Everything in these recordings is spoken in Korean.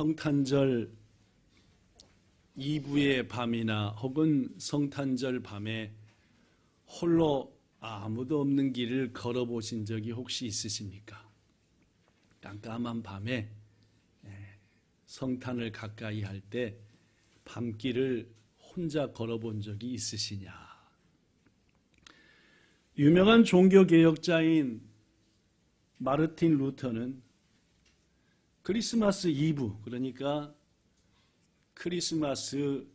성탄절 이브의 밤이나 혹은 성탄절 밤에 홀로 아무도 없는 길을 걸어보신 적이 혹시 있으십니까? 깜깜한 밤에 성탄을 가까이 할 때 밤길을 혼자 걸어본 적이 있으시냐? 유명한 종교개혁자인 마르틴 루터는 크리스마스 이브, 그러니까 크리스마스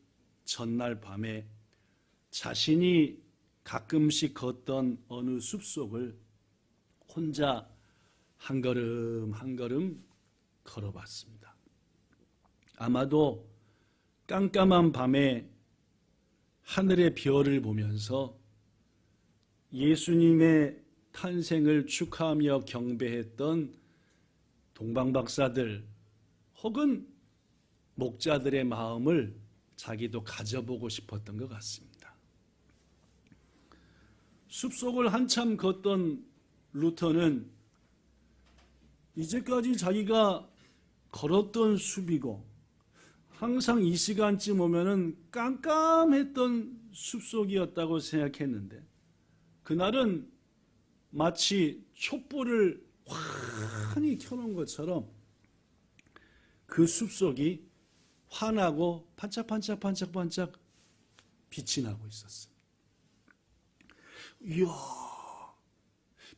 전날 밤에 자신이 가끔씩 걷던 어느 숲속을 혼자 한 걸음 한 걸음 걸어봤습니다. 아마도 깜깜한 밤에 하늘의 별을 보면서 예수님의 탄생을 축하하며 경배했던 동방박사들 혹은 목자들의 마음을 자기도 가져보고 싶었던 것 같습니다. 숲속을 한참 걷던 루터는 이제까지 자기가 걸었던 숲이고 항상 이 시간쯤 오면은 깜깜했던 숲속이었다고 생각했는데 그날은 마치 촛불을 환히 켜놓은 것처럼 그 숲속이 환하고 반짝반짝 빛이 나고 있었습니다. 이야,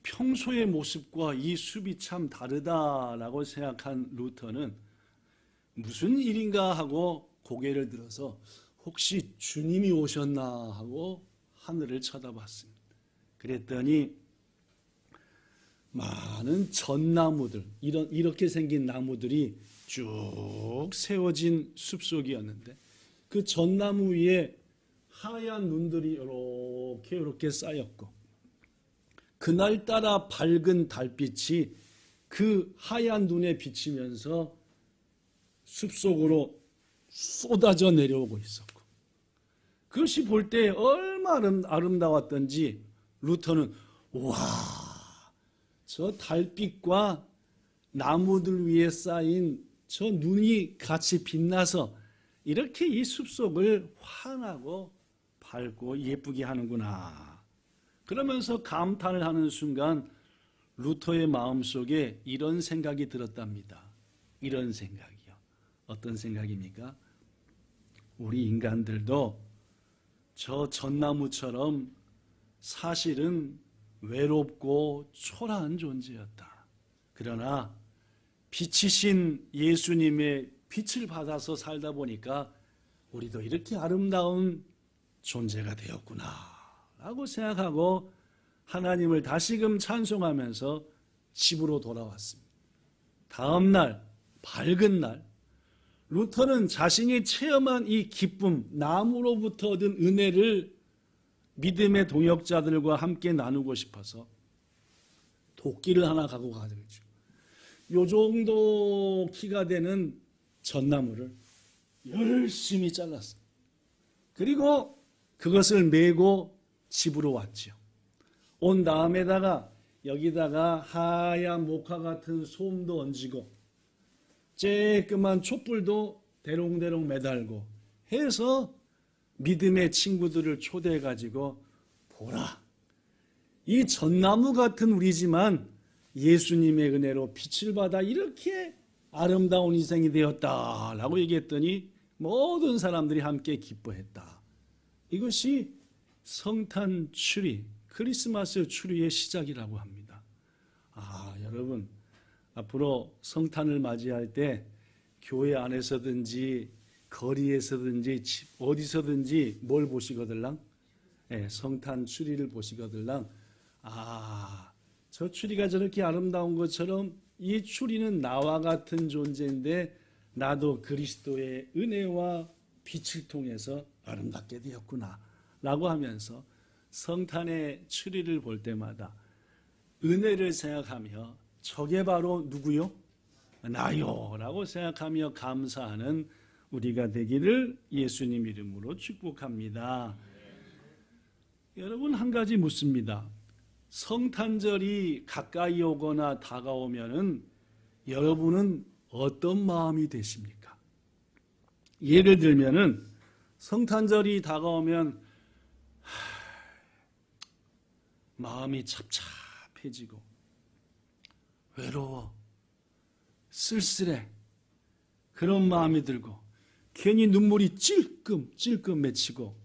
평소의 모습과 이 숲이 참 다르다라고 생각한 루터는 무슨 일인가 하고 고개를 들어서 혹시 주님이 오셨나 하고 하늘을 쳐다봤습니다. 그랬더니 많은 전나무들, 이렇게 생긴 나무들이 쭉 세워진 숲속이었는데 그 전나무 위에 하얀 눈들이 이렇게 쌓였고 그날따라 밝은 달빛이 그 하얀 눈에 비치면서 숲속으로 쏟아져 내려오고 있었고 그것이 볼 때 얼마나 아름다웠던지 루터는 와, 저 달빛과 나무들 위에 쌓인 저 눈이 같이 빛나서 이렇게 이 숲속을 환하고 밝고 예쁘게 하는구나. 그러면서 감탄을 하는 순간 루터의 마음속에 이런 생각이 들었답니다. 이런 생각이요. 어떤 생각입니까? 우리 인간들도 저 전나무처럼 사실은 외롭고 초라한 존재였다. 그러나 빛이신 예수님의 빛을 받아서 살다 보니까 우리도 이렇게 아름다운 존재가 되었구나 라고 생각하고 하나님을 다시금 찬송하면서 집으로 돌아왔습니다. 다음 날, 밝은 날, 루터는 자신이 체험한 이 기쁨, 나무로부터 얻은 은혜를 믿음의 동역자들과 함께 나누고 싶어서 도끼를 하나 갖고 가죠. 요 정도 키가 되는 전나무를 열심히 잘랐어요. 그리고 그것을 메고 집으로 왔죠. 온 다음에다가 여기다가 하얀 목화 같은 솜도 얹고 쬐끄만 촛불도 대롱대롱 매달고 해서 믿음의 친구들을 초대해가지고 보라, 이 전나무 같은 우리지만 예수님의 은혜로 빛을 받아 이렇게 아름다운 인생이 되었다라고 얘기했더니 모든 사람들이 함께 기뻐했다. 이것이 성탄 추리, 크리스마스 추리의 시작이라고 합니다. 여러분, 앞으로 성탄을 맞이할 때 교회 안에서든지 거리에서든지 어디서든지 뭘 보시거들랑? 성탄 추리를 보시거들랑 저 추리가 저렇게 아름다운 것처럼 이 추리는 나와 같은 존재인데 나도 그리스도의 은혜와 빛을 통해서 아름답게 되었구나 라고 하면서 성탄의 추리를 볼 때마다 은혜를 생각하며 저게 바로 누구요? 나요 라고 생각하며 감사하는 우리가 되기를 예수님 이름으로 축복합니다. 여러분, 한 가지 묻습니다. 성탄절이 가까이 오거나 다가오면은 여러분은 어떤 마음이 되십니까? 예를 들면은 성탄절이 다가오면 마음이 찹찹해지고 외로워, 쓸쓸해, 그런 마음이 들고 괜히 눈물이 찔끔 맺히고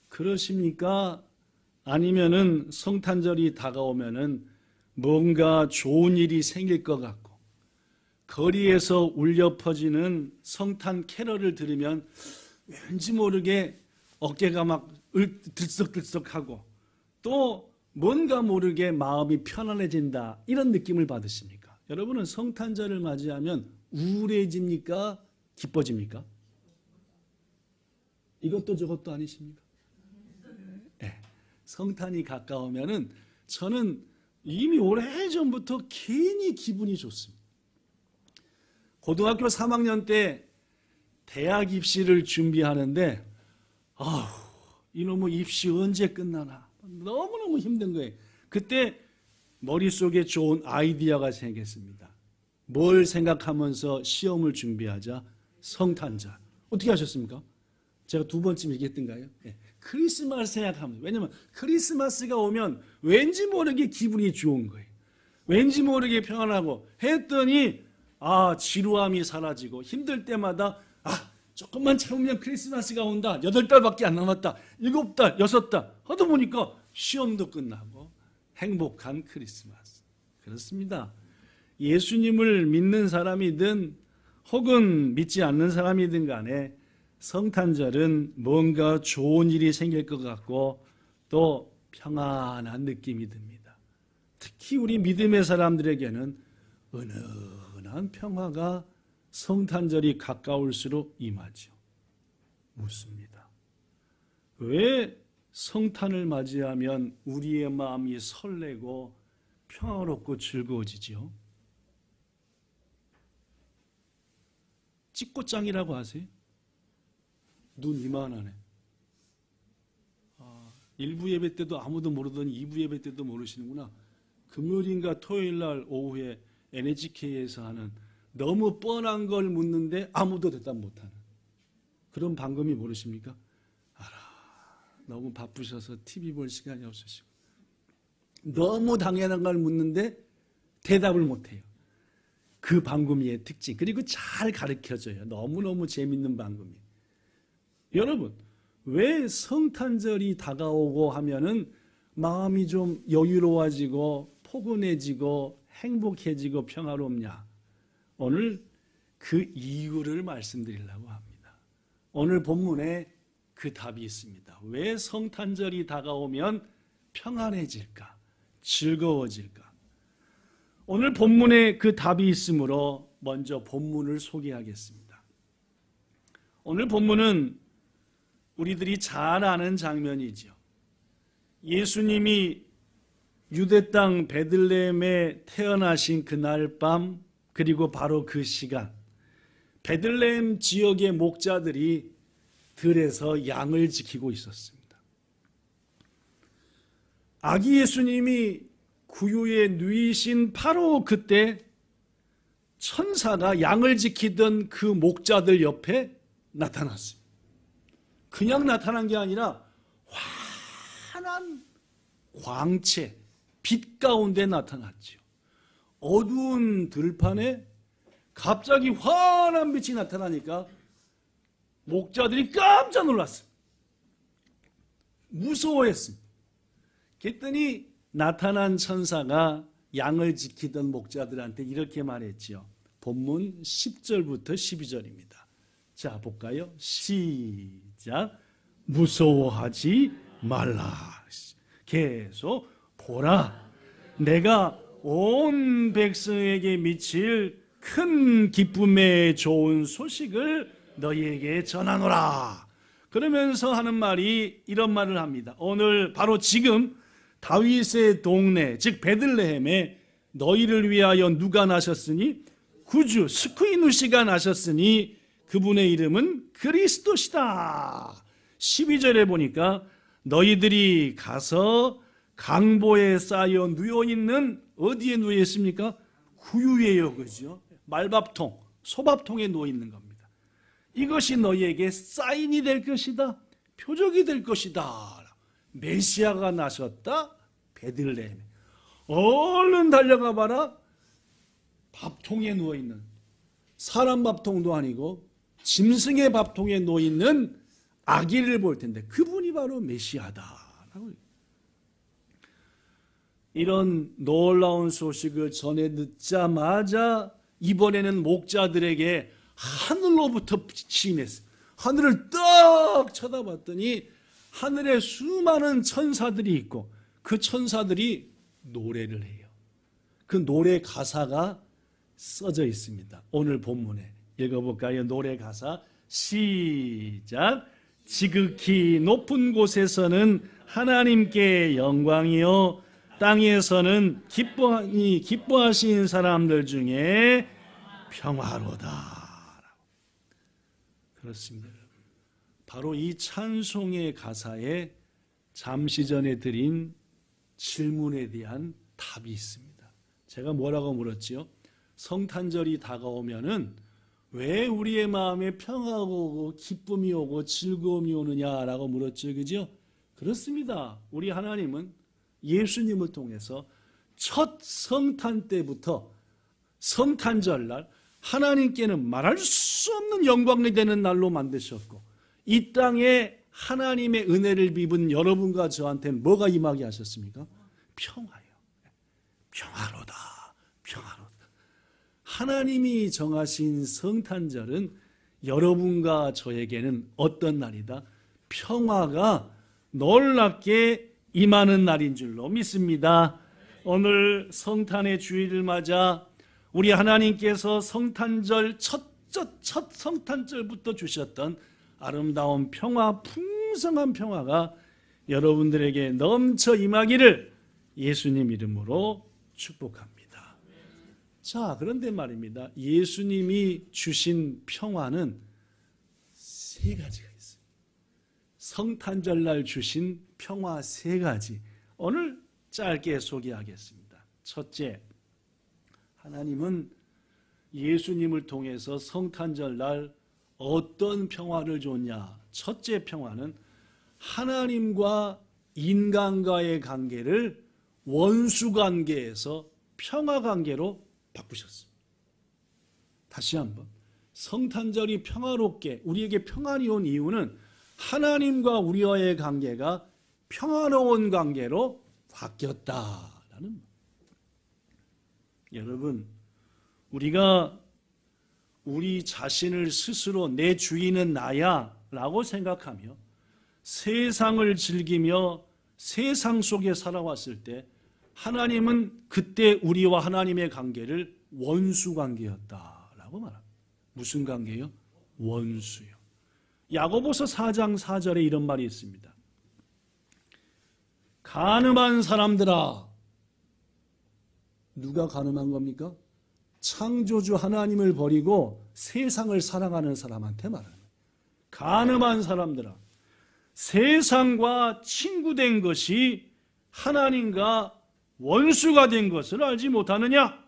그러십니까? 아니면은 성탄절이 다가오면은 뭔가 좋은 일이 생길 것 같고 거리에서 울려 퍼지는 성탄 캐럴을 들으면 왠지 모르게 어깨가 막 들썩들썩하고 또 뭔가 모르게 마음이 편안해진다, 이런 느낌을 받으십니까? 여러분은 성탄절을 맞이하면 우울해집니까? 기뻐집니까? 이것도 저것도 아니십니까? 네. 성탄이 가까우면은 저는 이미 오래전부터 괜히 기분이 좋습니다. 고등학교 3학년 때 대학 입시를 준비하는데 이놈의 입시 언제 끝나나 너무너무 힘든 거예요. 그때 머릿속에 좋은 아이디어가 생겼습니다. 뭘 생각하면서 시험을 준비하자? 성탄절. 어떻게 하셨습니까? 제가 두 번쯤 얘기했던가요? 네. 크리스마스 생각합니다. 왜냐하면 크리스마스가 오면 왠지 모르게 기분이 좋은 거예요. 왠지 모르게 평안하고 했더니 지루함이 사라지고 힘들 때마다 조금만 참으면 크리스마스가 온다. 8달밖에 안 남았다. 7달, 6달 하다 보니까 시험도 끝나고 행복한 크리스마스. 그렇습니다. 예수님을 믿는 사람이든 혹은 믿지 않는 사람이든 간에 성탄절은 뭔가 좋은 일이 생길 것 같고 또 평안한 느낌이 듭니다. 특히 우리 믿음의 사람들에게는 은은한 평화가 성탄절이 가까울수록 임하죠. 묻습니다. 왜 성탄을 맞이하면 우리의 마음이 설레고 평화롭고 즐거워지죠? 찍고짱이라고 아세요? 눈 이만하네. 1부 예배 때도 아무도 모르더니 2부 예배 때도 모르시는구나. 금요일인가 토요일날 오후에 NHK에서 하는 너무 뻔한 걸 묻는데 아무도 대답 못하는 그런 방금이 모르십니까? 너무 바쁘셔서 TV 볼 시간이 없으시고 너무 당연한 걸 묻는데 대답을 못해요. 그 방금이의 특징. 그리고 잘 가르쳐줘요. 너무너무 재밌는 방금이. 여러분, 왜 성탄절이 다가오고 하면은 마음이 좀 여유로워지고 포근해지고 행복해지고 평화롭냐? 오늘 그 이유를 말씀드리려고 합니다. 오늘 본문에 그 답이 있습니다. 왜 성탄절이 다가오면 평안해질까? 즐거워질까? 오늘 본문에 그 답이 있으므로 먼저 본문을 소개하겠습니다. 오늘 본문은 우리들이 잘 아는 장면이죠. 예수님이 유대 땅 베들레헴에 태어나신 그날 밤, 그리고 바로 그 시간, 베들레헴 지역의 목자들이 들에서 양을 지키고 있었습니다. 아기 예수님이 구유에 누이신 바로 그때 천사가 양을 지키던 그 목자들 옆에 나타났습니다. 그냥 나타난 게 아니라 환한 광채, 빛 가운데 나타났죠. 어두운 들판에 갑자기 환한 빛이 나타나니까 목자들이 깜짝 놀랐습니다. 무서워했습니다. 그랬더니 나타난 천사가 양을 지키던 목자들한테 이렇게 말했지요. 본문 10절부터 12절입니다. 자, 볼까요? 시작. 무서워하지 말라. 계속 보라. 내가 온 백성에게 미칠 큰 기쁨의 좋은 소식을 너희에게 전하노라. 그러면서 하는 말이 이런 말을 합니다. 오늘 바로 지금 다윗의 동네 즉 베들레헴에 너희를 위하여 누가 나셨으니 구주 스크이누시가 나셨으니 그분의 이름은 그리스도시다. 12절에 보니까 너희들이 가서 강보에 쌓여 누워있는 어디에 누워있습니까? 구유예요. 그죠? 말밥통, 소밥통에 누워있는 겁니다. 이것이 너희에게 사인이 될 것이다. 표적이 될 것이다. 메시아가 나섰다. 베들레헴. 얼른 달려가 봐라. 밥통에 누워있는, 사람 밥통도 아니고 짐승의 밥통에 누워있는 아기를 볼 텐데 그분이 바로 메시아다라고. 이런 놀라운 소식을 전해 듣자마자 이번에는 목자들에게 하늘로부터 빛이 임했어요. 하늘을 딱 쳐다봤더니 하늘에 수많은 천사들이 있고 그 천사들이 노래를 해요. 그 노래 가사가 써져 있습니다. 오늘 본문에 읽어볼까요? 노래 가사 시작. 지극히 높은 곳에서는 하나님께 영광이요, 땅에서는 기뻐하신 사람들 중에 평화로다. 그렇습니다. 바로 이 찬송의 가사에 잠시 전에 드린 질문에 대한 답이 있습니다. 제가 뭐라고 물었지요? 성탄절이 다가오면은 왜 우리의 마음에 평화가 오고 기쁨이 오고 즐거움이 오느냐라고 물었죠. 그죠? 그렇습니다. 우리 하나님은 예수님을 통해서 첫 성탄 때부터 성탄절날 하나님께는 말할 수 없는 영광이 되는 날로 만드셨고 이 땅에 하나님의 은혜를 입은 여러분과 저한테는 뭐가 임하게 하셨습니까? 평화요. 평화로다. 평화로다. 하나님이 정하신 성탄절은 여러분과 저에게는 어떤 날이다? 평화가 놀랍게 임하는 날인 줄로 믿습니다. 오늘 성탄의 주일을 맞아 우리 하나님께서 성탄절 첫 성탄절부터 주셨던 아름다운 평화, 풍성한 평화가 여러분들에게 넘쳐 임하기를 예수님 이름으로 축복합니다. 자, 그런데 말입니다. 예수님이 주신 평화는 세 가지가 있어요. 성탄절날 주신 평화 세 가지. 오늘 짧게 소개하겠습니다. 첫째, 하나님은 예수님을 통해서 성탄절날 어떤 평화를 줬냐? 첫째 평화는 하나님과 인간과의 관계를 원수관계에서 평화관계로 바꾸셨습니다. 다시 한번, 성탄절이 평화롭게 우리에게 평안이 온 이유는 하나님과 우리와의 관계가 평화로운 관계로 바뀌었다라는 말. 여러분, 우리가 우리 자신을 스스로 내 주인은 나야 라고 생각하며 세상을 즐기며 세상 속에 살아왔을 때 하나님은 그때 우리와 하나님의 관계를 원수 관계였다라고 말합니다. 무슨 관계요? 원수요. 야고보서 4장 4절에 이런 말이 있습니다. 간음한 사람들아. 누가 간음한 겁니까? 창조주 하나님을 버리고 세상을 사랑하는 사람한테 말합니다. 간음한 사람들아, 세상과 친구된 것이 하나님과 원수가 된 것을 알지 못하느냐?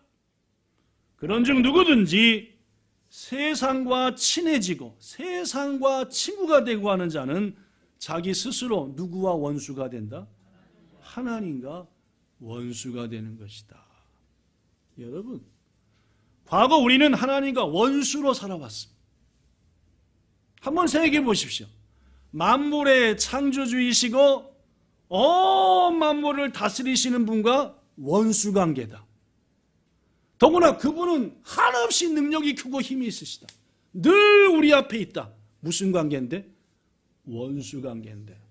그런즉 누구든지 세상과 친해지고 세상과 친구가 되고 하는 자는 자기 스스로 누구와 원수가 된다? 하나님과 원수가 되는 것이다. 여러분, 과거 우리는 하나님과 원수로 살아왔습니다. 한번 생각해 보십시오. 만물의 창조주이시고 온 만물을 다스리시는 분과 원수관계다. 더구나 그분은 한없이 능력이 크고 힘이 있으시다. 늘 우리 앞에 있다. 무슨 관계인데? 원수관계인데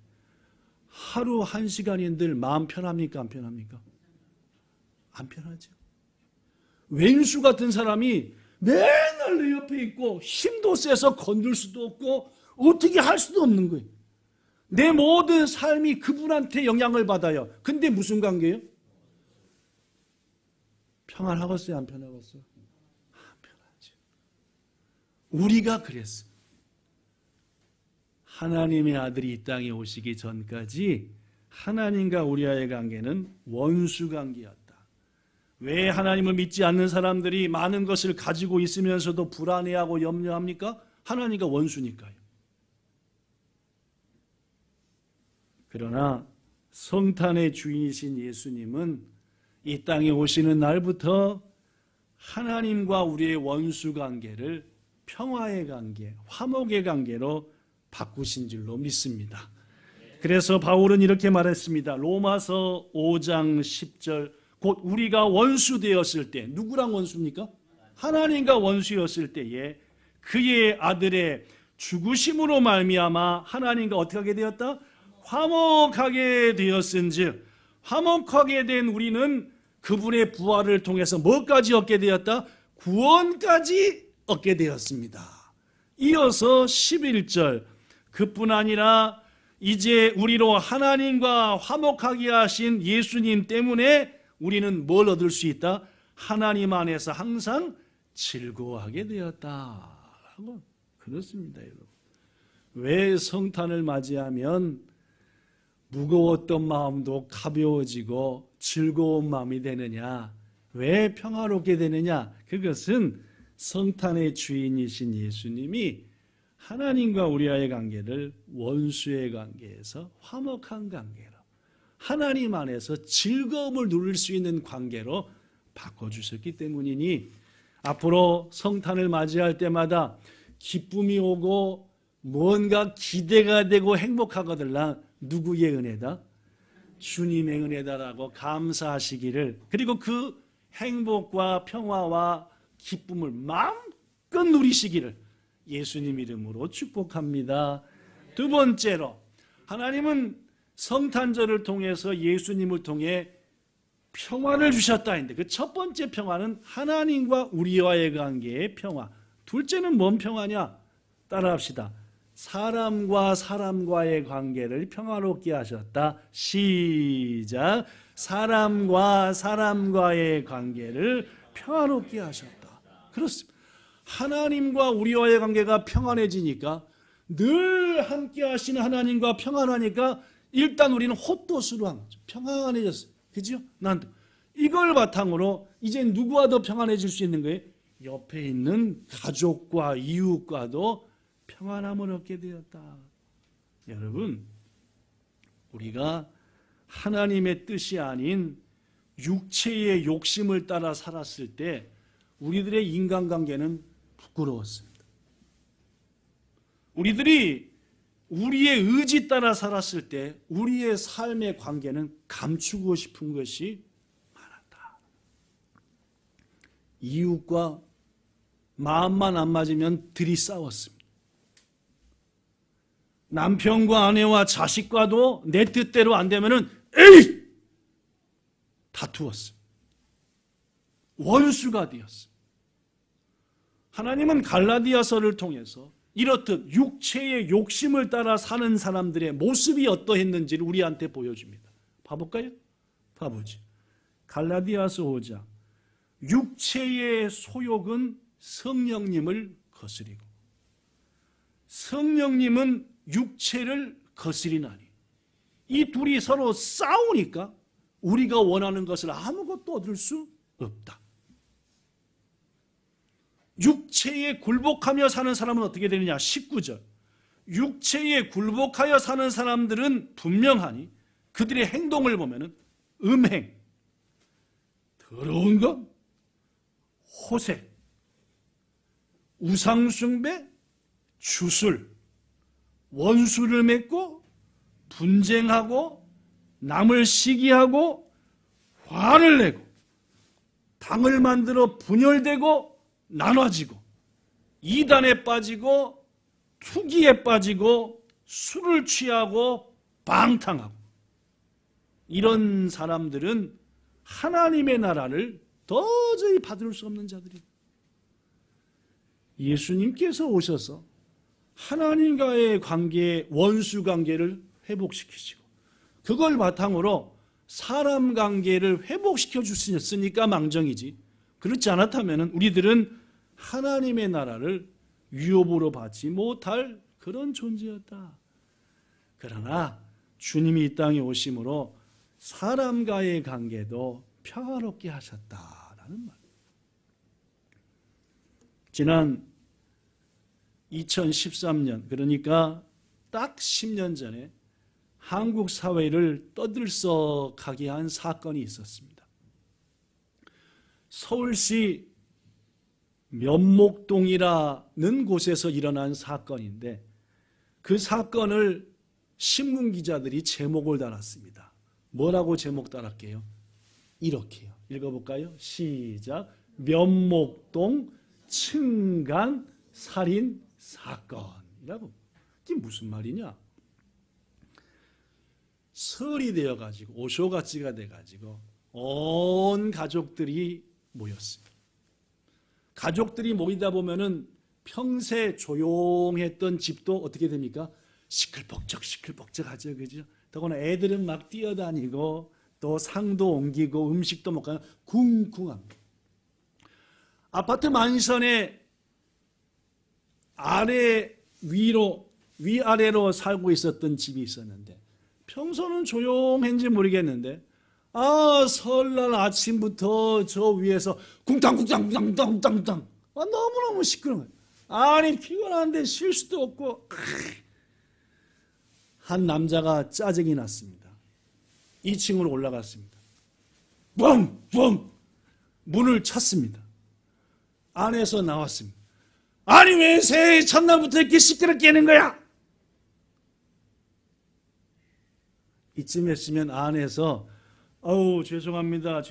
하루 한 시간이 늘 마음 편합니까? 안 편합니까? 안 편하죠. 왼수 같은 사람이 맨날 내 옆에 있고 힘도 세서 건들 수도 없고 어떻게 할 수도 없는 거예요. 내 모든 삶이 그분한테 영향을 받아요. 근데 무슨 관계예요? 평안하겠어요? 안 편하겠어요? 안 편하죠. 우리가 그랬어요. 하나님의 아들이 이 땅에 오시기 전까지 하나님과 우리와의 관계는 원수 관계였다. 왜 하나님을 믿지 않는 사람들이 많은 것을 가지고 있으면서도 불안해하고 염려합니까? 하나님과 원수니까요. 그러나 성탄의 주인이신 예수님은 이 땅에 오시는 날부터 하나님과 우리의 원수 관계를 평화의 관계, 화목의 관계로 바꾸신 줄로 믿습니다. 그래서 바울은 이렇게 말했습니다. 로마서 5장 10절, 곧 우리가 원수 되었을 때, 누구랑 원수입니까? 하나님과 원수였을 때에 그의 아들의 죽으심으로 말미암아 하나님과 어떻게 하게 되었다? 화목하게 되었은즉, 화목하게 된 우리는 그분의 부활을 통해서 뭐까지 얻게 되었다? 구원까지 얻게 되었습니다. 이어서 11절, 그뿐 아니라 이제 우리로 하나님과 화목하게 하신 예수님 때문에 우리는 뭘 얻을 수 있다? 하나님 안에서 항상 즐거워하게 되었다라고 그렇습니다, 여러분. 왜 성탄을 맞이하면 무거웠던 마음도 가벼워지고 즐거운 마음이 되느냐? 왜 평화롭게 되느냐? 그것은 성탄의 주인이신 예수님이 하나님과 우리와의 관계를 원수의 관계에서 화목한 관계로, 하나님 안에서 즐거움을 누릴 수 있는 관계로 바꿔주셨기 때문이니 앞으로 성탄을 맞이할 때마다 기쁨이 오고 뭔가 기대가 되고 행복하거들라 누구의 은혜다? 주님의 은혜다라고 감사하시기를, 그리고 그 행복과 평화와 기쁨을 마음껏 누리시기를 예수님 이름으로 축복합니다. 두 번째로, 하나님은 성탄절을 통해서 예수님을 통해 평화를 주셨다 했는데 그 첫 번째 평화는 하나님과 우리와의 관계의 평화. 둘째는 뭔 평화냐? 따라합시다. 사람과 사람과의 관계를 평화롭게 하셨다. 시작. 사람과 사람과의 관계를 평화롭게 하셨다. 그렇습니다. 하나님과 우리와의 관계가 평안해지니까, 늘 함께 하시는 하나님과 평안하니까 일단 우리는 헛도수로 평안해졌어요. 그죠? 이걸 바탕으로 이제 누구와 더 평안해질 수 있는 거예요? 옆에 있는 가족과 이웃과도 평안함을 얻게 되었다. 여러분, 우리가 하나님의 뜻이 아닌 육체의 욕심을 따라 살았을 때 우리들의 인간관계는 부끄러웠습니다. 우리들이 우리의 의지 따라 살았을 때 우리의 삶의 관계는 감추고 싶은 것이 많았다. 이웃과 마음만 안 맞으면 들이싸웠습니다. 남편과 아내와 자식과도 내 뜻대로 안 되면은 에이! 다투었습니다. 원수가 되었습니다. 하나님은 갈라디아서를 통해서 이렇듯 육체의 욕심을 따라 사는 사람들의 모습이 어떠했는지를 우리한테 보여줍니다. 봐볼까요? 봐보지. 갈라디아서 5장. 육체의 소욕은 성령님을 거스리고 성령님은 육체를 거스리나니, 이 둘이 서로 싸우니까 우리가 원하는 것을 아무것도 얻을 수 없다. 육체에 굴복하며 사는 사람은 어떻게 되느냐? 19절. 육체에 굴복하여 사는 사람들은 분명하니 그들의 행동을 보면은 음행, 더러운 것, 호색, 우상숭배, 주술, 원수를 맺고 분쟁하고 남을 시기하고 화를 내고 당을 만들어 분열되고 나눠지고 이단에 빠지고 투기에 빠지고 술을 취하고 방탕하고, 이런 사람들은 하나님의 나라를 도저히 받을 수 없는 자들이에요. 예수님께서 오셔서 하나님과의 관계, 원수 관계를 회복시키시고 그걸 바탕으로 사람 관계를 회복시켜 주셨으니까 망정이지, 그렇지 않았다면 우리들은 하나님의 나라를 유업으로 받지 못할 그런 존재였다. 그러나 주님이 이 땅에 오심으로 사람과의 관계도 평화롭게 하셨다라는 말. 지난 2013년, 그러니까 딱 10년 전에 한국 사회를 떠들썩하게 한 사건이 있었습니다. 서울시 면목동이라는 곳에서 일어난 사건인데 그 사건을 신문기자들이 제목을 달았습니다. 뭐라고 제목 달았게요? 이렇게요. 읽어볼까요? 시작. 면목동 층간 살인 사건이라고. 이게 무슨 말이냐? 설이 되어가지고 오쇼가치가 돼가지고 온 가족들이 모였습니다. 가족들이 모이다 보면은 평생 조용했던 집도 어떻게 됩니까? 시끌벅적 하죠, 그죠? 더구나 애들은 막 뛰어다니고 또 상도 옮기고 음식도 먹고 쿵쿵합니다. 아파트 만선에 위아래로 살고 있었던 집이 있었는데 평소는 조용한지 모르겠는데 설날 아침부터 저 위에서 쿵탕쿵탕쿵탕쿵탕 너무너무 시끄러워요. 아니 피곤한데 쉴 수도 없고 한 남자가 짜증이 났습니다. 2층으로 올라갔습니다. 뻥! 문을 쳤습니다. 안에서 나왔습니다. 아니 왜 새해 첫날부터 이렇게 시끄럽게 하는 거야? 이쯤 했으면 안에서 죄송합니다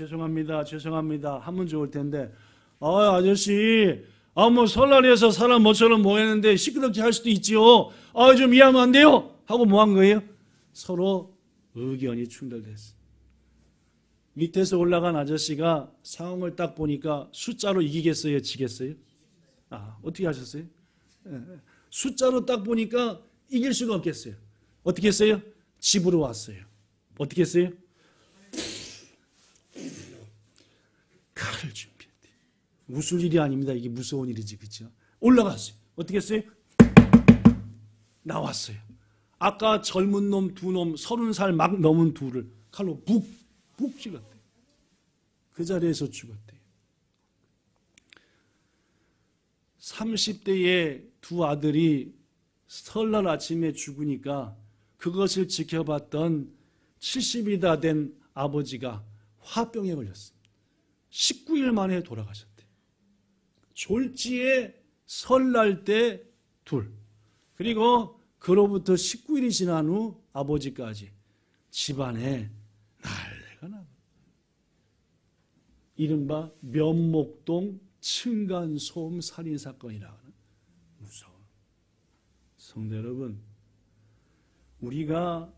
하면 좋을 텐데 아저씨 뭐 설날이어서 사람 모처럼 모였는데 시끄럽게 할 수도 있지요. 좀 이해하면 안 돼요? 하고 뭐 한 거예요? 서로 의견이 충돌됐어요. 밑에서 올라간 아저씨가 상황을 딱 보니까 숫자로 이기겠어요? 지겠어요? 어떻게 하셨어요? 숫자로 딱 보니까 이길 수가 없겠어요. 어떻게 했어요? 집으로 왔어요. 어떻게 했어요? 칼을 준비했대. 웃을 일이 아닙니다. 이게 무서운 일이지, 그렇죠? 올라갔어요. 어떻게 했어요? 나왔어요. 아까 젊은 놈 2놈 30살 막 넘은 둘을 칼로 푹 찍었대. 그 자리에서 죽었대. 30대의 2 아들이 설날 아침에 죽으니까 그것을 지켜봤던 70이 다 된 아버지가 화병에 걸렸습니다. 19일 만에 돌아가셨대. 졸지에 설날 때 2, 그리고 그로부터 19일이 지난 후 아버지까지 집안에 난리가 나고, 이른바 면목동 층간소음 살인사건이라는 무서운. 성도 여러분, 우리가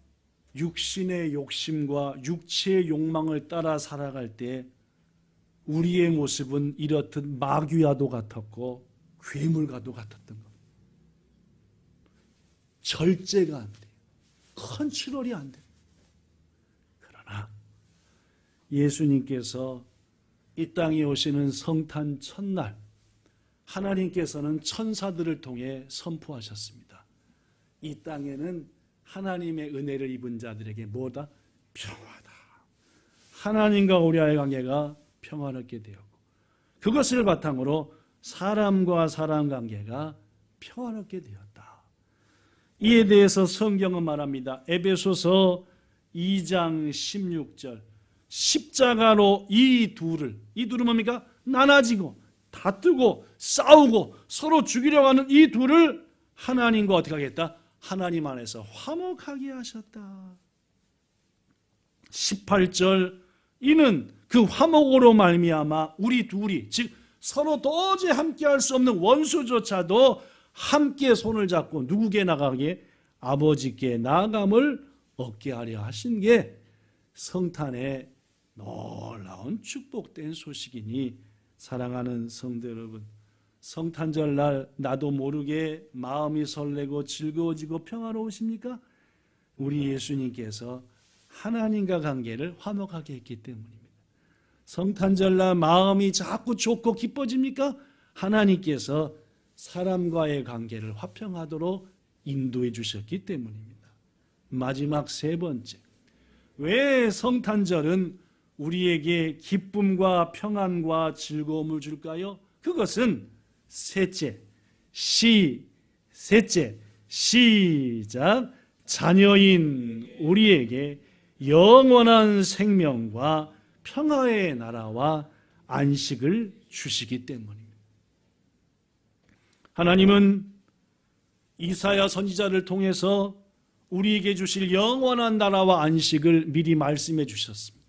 육신의 욕심과 육체의 욕망을 따라 살아갈 때 우리의 모습은 이렇듯 마귀와도 같았고 괴물과도 같았던 겁니다. 절제가 안 돼요. 컨트롤이 안 돼요. 그러나 예수님께서 이 땅에 오시는 성탄 첫날 하나님께서는 천사들을 통해 선포하셨습니다. 이 땅에는 하나님의 은혜를 입은 자들에게 뭐다? 평화다. 하나님과 우리와의 관계가 평화롭게 되었고 그것을 바탕으로 사람과 사람 관계가 평화롭게 되었다. 이에 대해서 성경은 말합니다. 에베소서 2장 16절 십자가로 이 둘은 뭡니까? 나눠지고 다투고 싸우고 서로 죽이려고 하는 이 둘을 하나님과 어떻게 하겠다? 하나님 안에서 화목하게 하셨다. 18절 이는 그 화목으로 말미암아 우리 둘이 즉 서로 도저히 함께할 수 없는 원수조차도 함께 손을 잡고 누구께 나가게? 아버지께 나아감을 얻게 하려 하신 게 성탄의 놀라운 축복된 소식이니 사랑하는 성도 여러분, 성탄절날 나도 모르게 마음이 설레고 즐거워지고 평화로우십니까? 우리 예수님께서 하나님과 관계를 화목하게 했기 때문입니다. 성탄절날 마음이 자꾸 좋고 기뻐집니까? 하나님께서 사람과의 관계를 화평하도록 인도해 주셨기 때문입니다. 마지막 3번째, 왜 성탄절은 우리에게 기쁨과 평안과 즐거움을 줄까요? 그것은 셋째, 셋째, 시작. 자녀인 우리에게 영원한 생명과 평화의 나라와 안식을 주시기 때문입니다. 하나님은 이사야 선지자를 통해서 우리에게 주실 영원한 나라와 안식을 미리 말씀해 주셨습니다.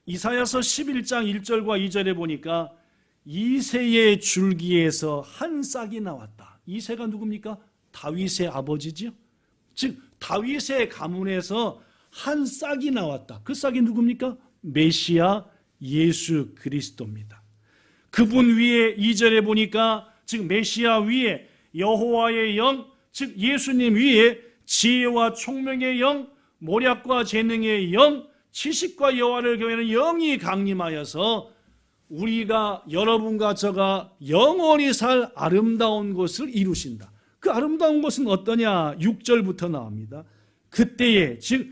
이사야서 11장 1절과 2절에 보니까 이새의 줄기에서 한 싹이 나왔다. 이새가 누굽니까? 다윗의 아버지지요. 즉 다윗의 가문에서 한 싹이 나왔다. 그 싹이 누굽니까? 메시아 예수 그리스도입니다. 그분 위에 2절에 보니까 즉 메시아 위에 여호와의 영, 즉 예수님 위에 지혜와 총명의 영, 모략과 재능의 영, 지식과 여호와를 경외하는 영이 강림하여서 우리가 여러분과 저가 영원히 살 아름다운 것을 이루신다. 그 아름다운 것은 어떠냐? 6절부터 나옵니다. 그때에 즉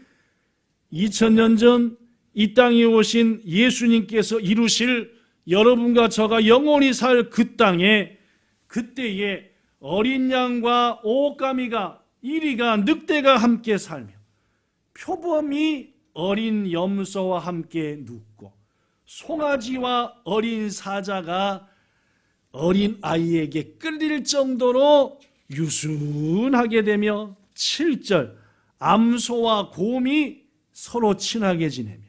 2000년 전 이 땅에 오신 예수님께서 이루실 여러분과 저가 영원히 살 그 땅에 그때에 어린 양과 오가미가 이리가 늑대가 함께 살며 표범이 어린 염소와 함께 눕고 송아지와 어린 사자가 어린 아이에게 끌릴 정도로 유순하게 되며 7절 암소와 곰이 서로 친하게 지내며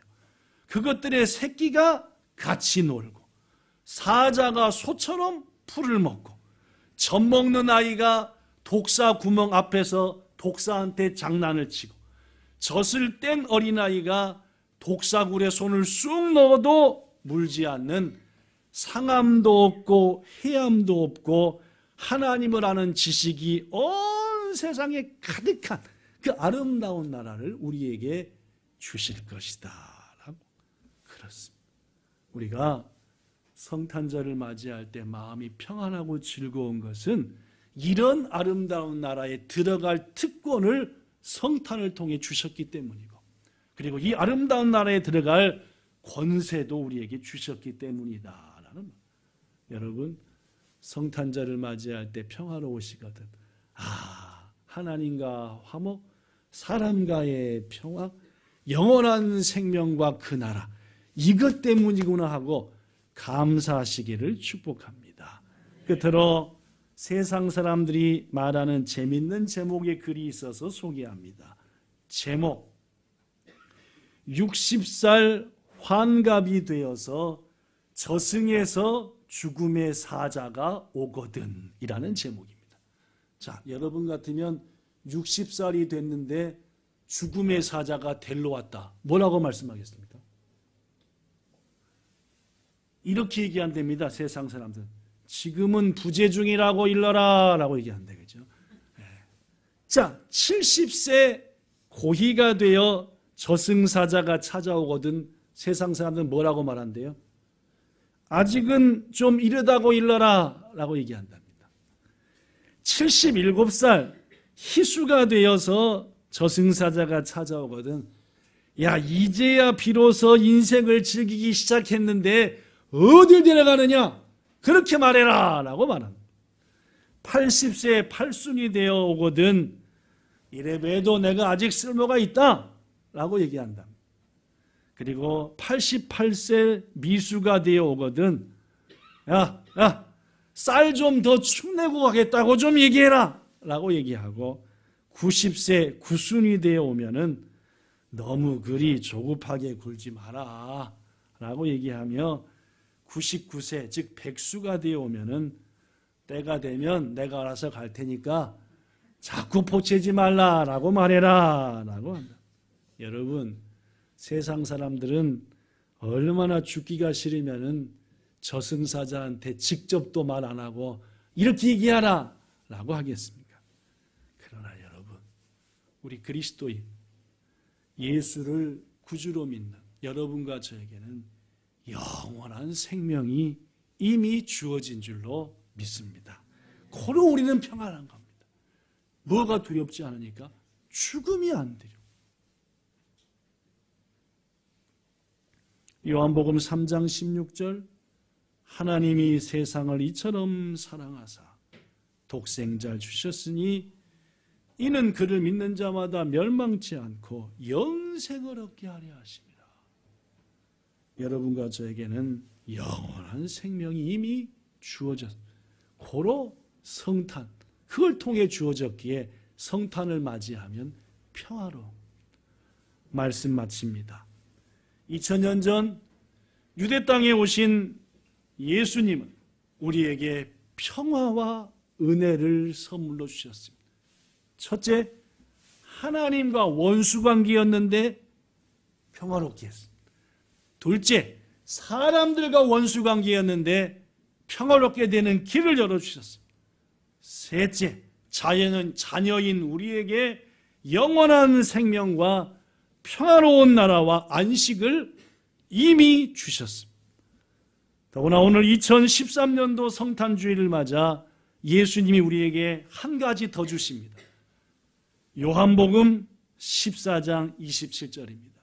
그것들의 새끼가 같이 놀고 사자가 소처럼 풀을 먹고 젖 먹는 아이가 독사 구멍 앞에서 독사한테 장난을 치고 젖을 뗀 어린아이가 독사굴에 손을 쑥 넣어도 물지 않는 상함도 없고 해함도 없고 하나님을 아는 지식이 온 세상에 가득한 그 아름다운 나라를 우리에게 주실 것이다 라고. 그렇습니다. 우리가 성탄절을 맞이할 때 마음이 평안하고 즐거운 것은 이런 아름다운 나라에 들어갈 특권을 성탄을 통해 주셨기 때문이고 그리고 이 아름다운 나라에 들어갈 권세도 우리에게 주셨기 때문이다라는. 여러분 성탄절을 맞이할 때 평화로우시거든. 하나님과 화목, 사람과의 평화, 영원한 생명과 그 나라 이것 때문이구나 하고 감사하시기를 축복합니다. 끝으로 세상 사람들이 말하는 재밌는 제목의 글이 있어서 소개합니다. 제목 60살 환갑이 되어서 저승에서 죽음의 사자가 오거든 이라는 제목입니다. 자, 여러분 같으면 60살이 됐는데 죽음의 사자가 데리러 왔다. 뭐라고 말씀하겠습니까? 이렇게 얘기한답니다. 세상 사람들은. 지금은 부재 중이라고 일러라 라고 얘기한다. 그죠? 자, 70세 고희가 되어 저승사자가 찾아오거든 세상 사람들은 뭐라고 말한대요? 아직은 좀 이르다고 일러라 라고 얘기한답니다. 77살 희수가 되어서 저승사자가 찾아오거든. 야, 이제야 비로소 인생을 즐기기 시작했는데 어딜 데려가느냐? 그렇게 말해라 라고 말합니다. 80세 팔순이 되어 오거든. 이래봬도 내가 아직 쓸모가 있다 라고 얘기한다. 그리고 88세 미수가 되어 오거든. 야, 쌀 좀 더 축내고 가겠다고 좀 얘기해라 라고 얘기하고 90세 구순이 되어 오면은 너무 그리 조급하게 굴지 마라 라고 얘기하며 99세 즉 백수가 되어 오면은 때가 되면 내가 알아서 갈 테니까 자꾸 보채지 말라 라고 말해라 라고 한다. 여러분 세상 사람들은 얼마나 죽기가 싫으면은 저승사자한테 직접 또 말 안 하고 이렇게 얘기하라 라고 하겠습니까? 그러나 여러분 우리 그리스도인 예수를 구주로 믿는 여러분과 저에게는 영원한 생명이 이미 주어진 줄로 믿습니다. 고로 우리는 평안한 겁니다. 뭐가 두렵지 않으니까? 죽음이 안 두려워. 요한복음 3장 16절 하나님이 세상을 이처럼 사랑하사 독생자를 주셨으니 이는 그를 믿는 자마다 멸망치 않고 영생을 얻게 하려 하십니다. 여러분과 저에게는 영원한 생명이 이미 주어졌습니다. 고로 성탄, 그걸 통해 주어졌기에 성탄을 맞이하면 평화로. 말씀 마칩니다. 2000년 전 유대 땅에 오신 예수님은 우리에게 평화와 은혜를 선물로 주셨습니다. 첫째, 하나님과 원수관계였는데 평화롭게 했습니다. 둘째, 사람들과 원수관계였는데 평화롭게 되는 길을 열어주셨습니다. 셋째, 자녀인 우리에게 영원한 생명과 평화로운 나라와 안식을 이미 주셨습니다. 더구나 오늘 2013년도 성탄주의를 맞아 예수님이 우리에게 한 가지 더 주십니다. 요한복음 14장 27절입니다.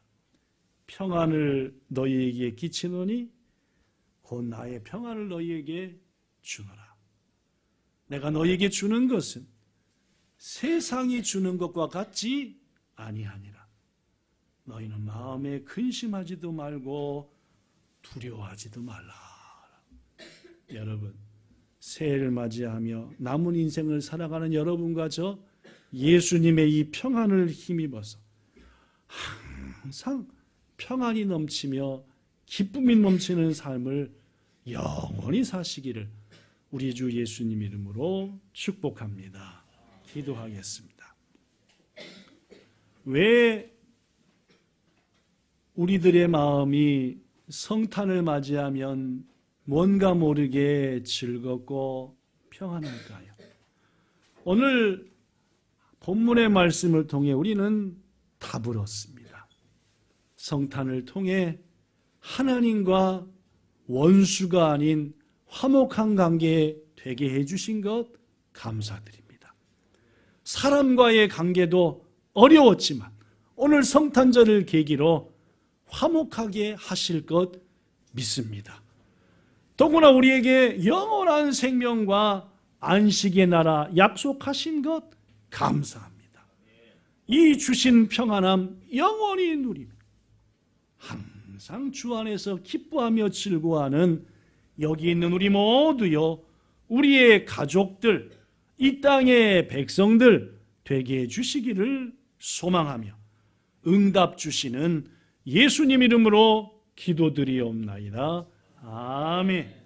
평안을 너희에게 끼치노니 곧 나의 평안을 너희에게 주노라. 내가 너희에게 주는 것은 세상이 주는 것과 같지 아니하니라. 너희는 마음에 근심하지도 말고 두려워하지도 말라. 여러분, 새해를 맞이하며 남은 인생을 살아가는 여러분과 저 예수님의 이 평안을 힘입어서 항상 평안이 넘치며 기쁨이 넘치는 삶을 영원히 사시기를 우리 주 예수님 이름으로 축복합니다. 기도하겠습니다. 왜 우리들의 마음이 성탄을 맞이하면 뭔가 모르게 즐겁고 평안할까요? 오늘 본문의 말씀을 통해 우리는 답을 얻습니다. 성탄을 통해 하나님과 원수가 아닌 화목한 관계 되게 해주신 것 감사드립니다. 사람과의 관계도 어려웠지만 오늘 성탄절을 계기로 화목하게 하실 것 믿습니다. 더구나 우리에게 영원한 생명과 안식의 나라 약속하신 것 감사합니다. 이 주신 평안함 영원히 누리며 항상 주 안에서 기뻐하며 즐거워하는 여기 있는 우리 모두요, 우리의 가족들, 이 땅의 백성들 되게 해주시기를 소망하며 응답 주시는 예수님 이름으로 기도드리옵나이다. 아멘.